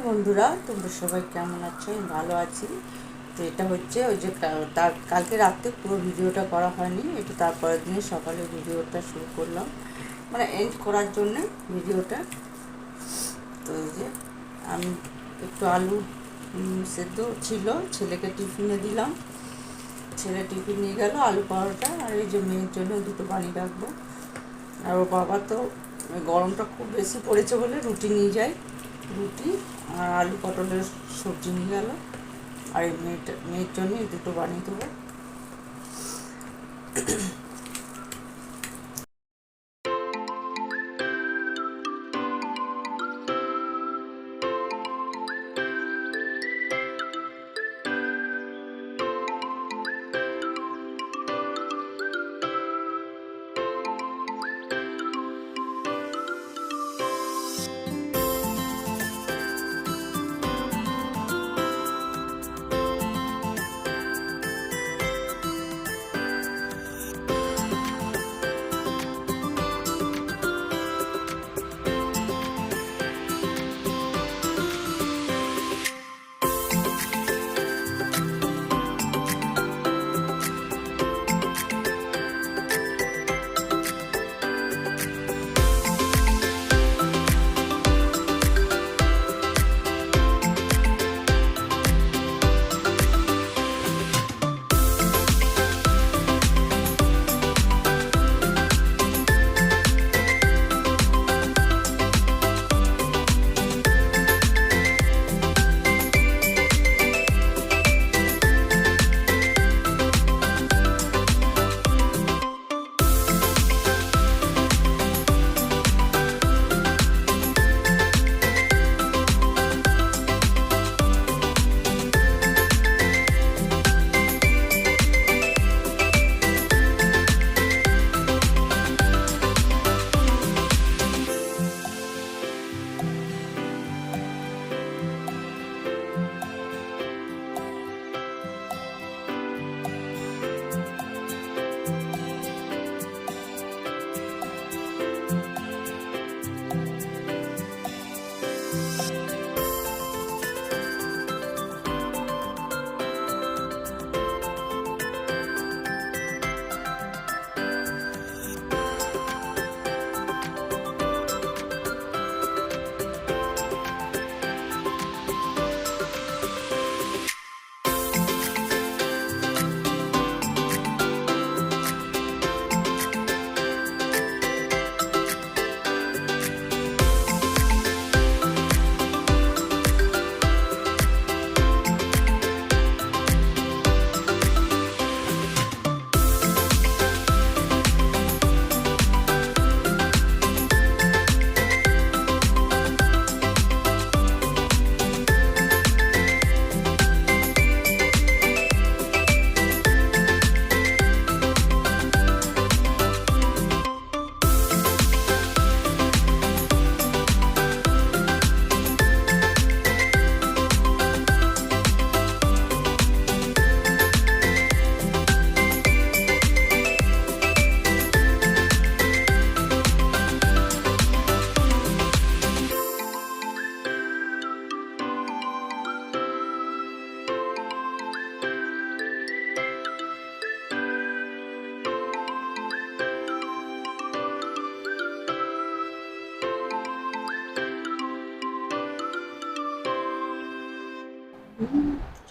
বন্ধুরা, তোমরা সবাই কেমন আছো? আমি ভালো আছি। তো এটা হচ্ছে ওই যে তার কালকে রাতে পুরো ভিডিওটা করা হয়নি, এটা তারপরের দিনে সকালে ভিডিওটা শুরু করলাম, মানে এন্ড করার জন্যে ভিডিওটা। তো এই যে আমি একটু আলু সেদ্ধ ছিল, ছেলেকে টিফিনে দিলাম, ছেলে টিফিন নিয়ে গেল আলু পরোটা, আর এই যে মেয়ের জন্য দুটো বানিয়ে রাখবো। আর ওর বাবা তো গরমটা খুব বেশি পড়েছে বলে রুটি নিয়ে যায়, রুটি আর আলু পটলের সবজি নিয়ে গেল। আর এই মেয়ের জন্য এই দুটো বানিয়ে দেবো।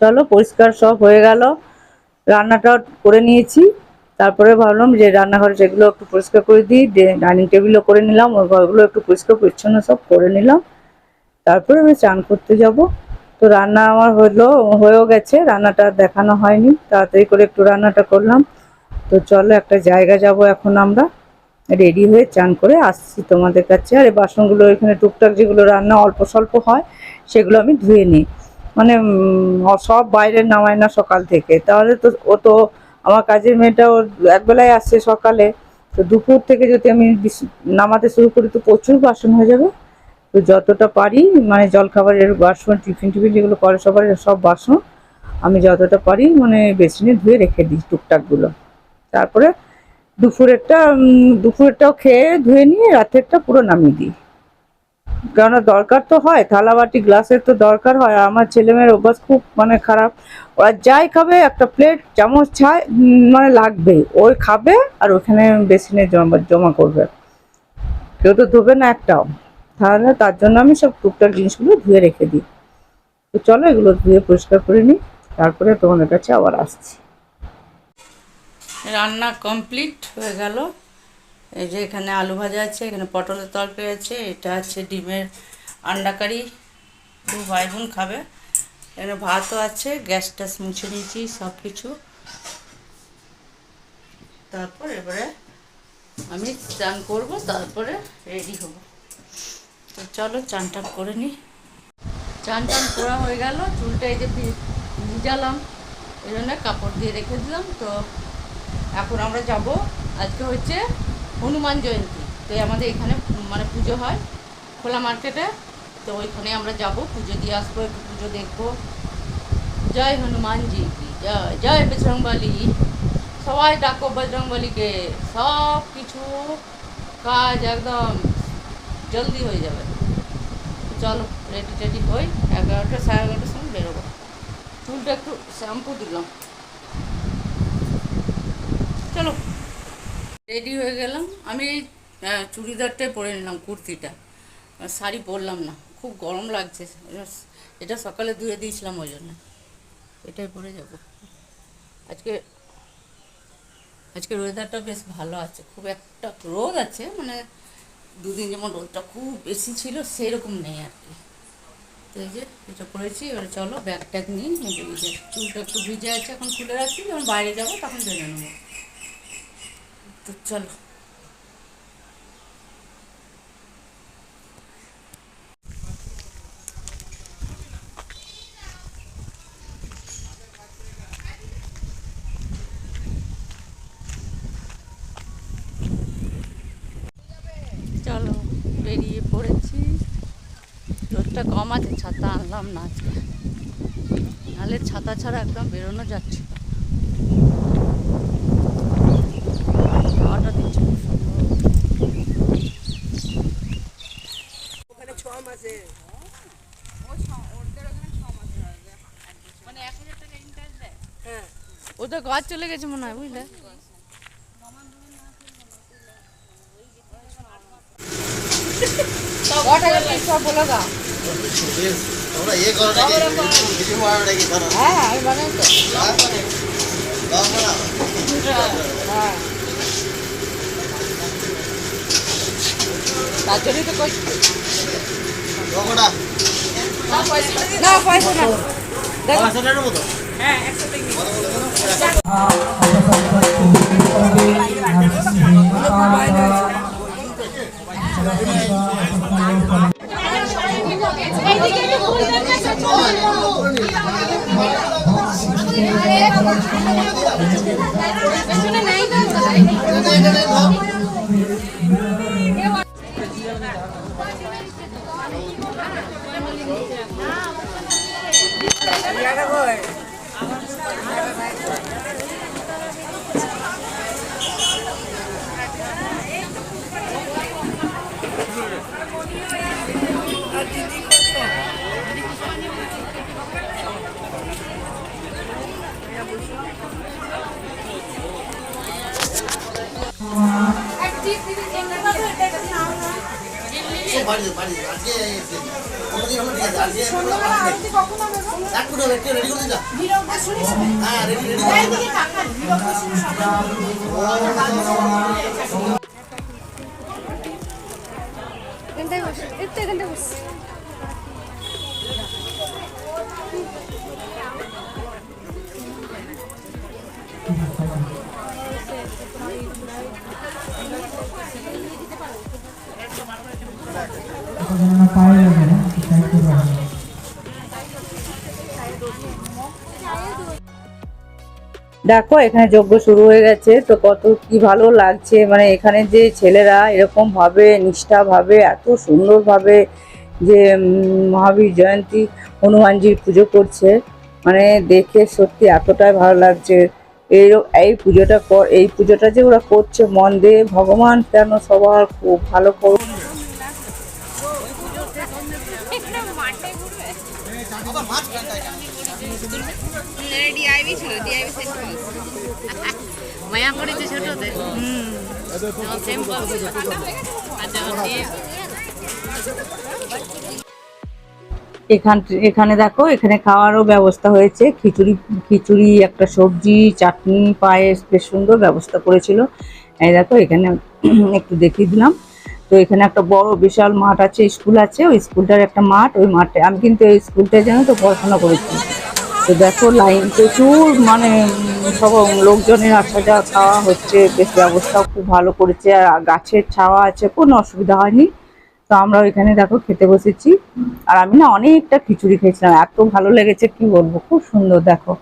চলো, পরিষ্কার সব হয়ে গেল, রান্নাটা করে নিয়েছি। তারপরে ভাবলাম যে রান্নাঘরে যেগুলো একটু পরিষ্কার করে দিই, ডাইনিং টেবিলও করে নিলাম, ওই ঘরগুলো একটু পরিষ্কার পরিচ্ছন্ন সব করে নিলাম। তারপরে আমি চান করতে যাব। তো রান্না আমার হয়েও গেছে, রান্নাটা দেখানো হয়নি, তাড়াতাড়ি করে একটু রান্নাটা করলাম। তো চলো, একটা জায়গা যাব এখন, আমরা রেডি হয়ে চান করে আসছি তোমাদের কাছে। আর এই বাসনগুলো এখানে টুকটাক যেগুলো রান্না অল্প স্বল্প হয় সেগুলো আমি ধুয়ে নিই, মানে সব বাইরে নামায় না সকাল থেকে, তাহলে তো ও তো আমার কাজের মেয়েটা ওর একবেলায় আসছে সকালে, তো দুপুর থেকে যদি আমি নামাতে শুরু করি তো প্রচুর বাসন হয়ে যাবে। তো যতটা পারি, মানে জলখাবারের বাসন, টিফিন যেগুলো করে সবার, সব বাসন আমি যতটা পারি মানে বেসিনে ধুয়ে রেখে দিই টুকটাকগুলো। তারপরে দুপুরেরটাও খেয়ে ধুয়ে নিয়ে রাতেরটা পুরো নামিয়ে দিই। কেননা দরকার তো হয়, থালা বাটি গ্লাসের তো দরকার হয়। আর আমার ছেলেমেয়ের অভ্যাস খুব মানে খারাপ, ওরা যাই খাবে একটা প্লেট চামচ ছাই মানে লাগবেই, ওই খাবে আর ওখানে বেসিনে জমা জমা করবে, কেউ তো ধোবে না একটাও। তাহলে তার জন্য আমি সব টুকটাক জিনিসগুলো ধুয়ে রেখে দিই। তো চলো এগুলো ধুয়ে পরিষ্কার করে নিই, তারপরে তোমাদের কাছে আবার আসছি। রান্না কমপ্লিট হয়ে গেল। এই যে এখানে আলু ভাজা আছে, এখানে পটলের তরকারি আছে, এটা আছে ডিমের আন্ডা কারি, দু ভাই বোন খাবে। এখানে ভাতও আছে, গ্যাস ট্যাস মুছে নিয়েছি সব কিছু। তারপর এবারে আমি চান করব, তারপরে রেডি হব। তো চলো চান টান করে নিই। চান টান করা হয়ে গেল, চুলটা এই যে ভিজালাম, এই জন্য কাপড় দিয়ে রেখে দিলাম। তো এখন আমরা যাব, আজকে হচ্ছে হনুমান জয়ন্তী, তো আমাদের এখানে মানে পুজো হয় খোলা মার্কেটে, তো ওইখানে আমরা যাব, পুজো দিয়ে আসবো, একটু পুজো দেখবো। জয় হনুমানজি কি জয়, জয় বজরংবলী। সবাই ডাকো বজরংবলীকে, সব কিছু কাজ একদম জলদি হয়ে যাবে। চলো রেডি টেডি হই, 11টা 11:30 সময় বেরোবো। চুলটা একটু শ্যাম্পু দিলাম, চলো রেডি হয়ে গেলাম। আমি এই চুড়িদারটাই পরে নিলাম, কুর্তিটা, শাড়ি পরলাম না, খুব গরম লাগছে। এটা সকালে ধুয়ে দিয়েছিলাম, ওই জন্য এটাই পরে যাব। আজকে আজকে ওয়েদারটা বেশ ভালো আছে, খুব একটা রোদ আছে, মানে দুদিন যেমন রোদটা খুব বেশি ছিল সেরকম নেই আর কি। তো এই যে এটা পরেছি, এবার চলো ব্যাগ ট্যাগ নিই। চুলটা একটু ভিজে আছে, এখন খুলে রাখছি, যখন বাইরে যাবো তখন বেঁধে নেবো। তো চলো চলো বেরিয়ে পড়েছি। রোদটা কম আছে, ছাতা আনলাম না আজকে, নাহলে ছাতা ছাড়া একদম বেরোনো যাচ্ছে না। হাওয়াটা দিচ্ছে খুব সুন্দর। ওদের গাছ চলে গেছে মনে হয়, বুঝলে। সব বলে দাও। হ্যাঁ আমি বানাই তো। হ্যাঁ তার জন্যই তো করছি। না পয়সা না, দেখো হ্যাঁ 100 দেখো এখানে যজ্ঞ শুরু হয়ে গেছে, তো কত কি ভালো লাগছে, মানে এখানে যে ছেলেরা এরকম ভাবে নিষ্ঠা ভাবে এত সুন্দর ভাবে যে মহাবীর জয়ন্তী হনুমানজির পুজো করছে, মানে দেখে সত্যি এতটাই ভালো লাগছে। এই পুজোটা যে ওরা করছে মন দিয়ে, ভগবান কেন সবার খুব ভালো করুন। ডিআইবি ছিল, ডিআইবি সেন্ট পলস। মায়া করেছে ছোটতে। Same Paul's. আচ্ছা দিয়ে এখানে দেখো, এখানে খাওয়ারও ব্যবস্থা হয়েছে, খিচুড়ি খিচুড়ি, একটা সবজি, চাটনি, পায়েস, বেশ সুন্দর ব্যবস্থা করেছিল। এই দেখো এখানে একটু দেখিয়ে দিলাম। তো এখানে একটা বড় বিশাল মাঠ আছে, স্কুল আছে, ওই স্কুলটার একটা মাঠ, ওই মাঠে আমি কিন্তু এই স্কুলটায় জানো তো পড়াশোনা করেছি। তো দেখো লাইন প্রচুর, মানে সব লোকজনের আসা যাওয়া, খাওয়া হচ্ছে, বেশ ব্যবস্থাও খুব ভালো করেছে, আর গাছের ছাওয়া আছে, কোনো অসুবিধা হয়নি। তো আমরা ওইখানে দেখো খেতে বসেছি। আর আমি না অনেকটা খিচুড়ি খেয়েছিলাম, এত ভালো লেগেছে কি বলবো, খুব সুন্দর দেখো।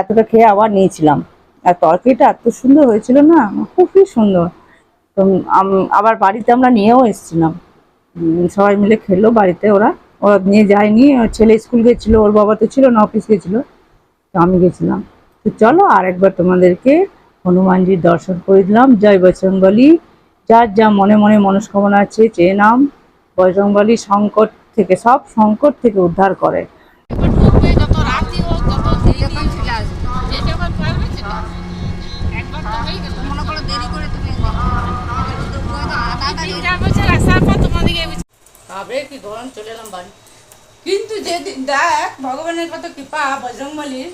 এতটা খেয়ে আবার নিয়েছিলাম। আর তরকারিটা এত সুন্দর হয়েছিল না, খুবই সুন্দর। তো আবার বাড়িতে আমরা নিয়েও এসেছিলাম। সবাই মিলে খেলো বাড়িতে, ওরা ওরা নিয়ে যায়নি, ওর ছেলে স্কুল গেছিলো, ওর বাবা তো ছিল না, অফিস গেছিলো। তো আমি গেছিলাম। তো চলো আর একবার তোমাদেরকে হনুমানজির দর্শন করে দিলাম। জয় বজরংবলী। যার যা মনে মনে মনস্কামনা আছে চেয়ে নাম। বজরংবলী সংকট থেকে, সব সংকট থেকে উদ্ধার করে। একবার ঢুকবে, যত রাতই হোক, যত দেরি হোক চলে আসবে। যে যখন পারবে সেটা। একবার তো হয়ে গেল। মনে করো দেরি করে তুমি তাড়াতাড়ি 3 বছর আসার পর তোমাদেরকে তবে কি গরম, চলে এলাম বাড়ি। কিন্তু যেদিন দেখ ভগবানের কত কৃপা বজরংবলীর,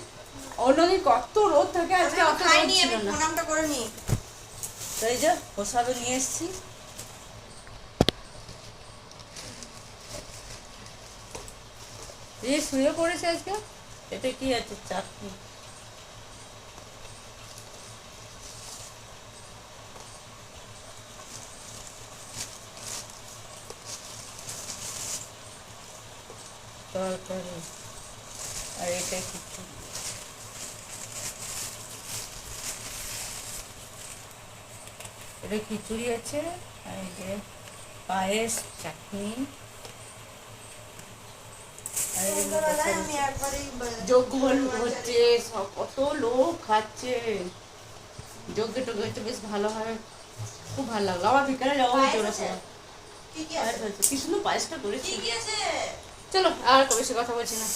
অন্যদিন কত রোদ থাকে, আজকে অত রোদ ছিল না। প্রণামটা করে নি। তো এই যে প্রসাদও নিয়ে এসেছি। এই শুয়ে পড়েছে আজকে। এতে কি আছে, চাটনি। তরকারি আর এটা কিছু, এটা খিচুড়ি আছে, আর এই যে পায়েস, চাটনি, আর এগুলো যজ্ঞ হচ্ছে, সব কত লোক খাচ্ছে, যজ্ঞ টজ্ঞ হচ্ছে, বেশ ভালো হয়, খুব ভালো লাগলো। আমার বিকালে যাওয়া হয়েছে ওরা সবাই। পায়েস হয়েছে, কি সুন্দর পায়েসটা করেছি। চলো আর বেশি কথা বলছি না।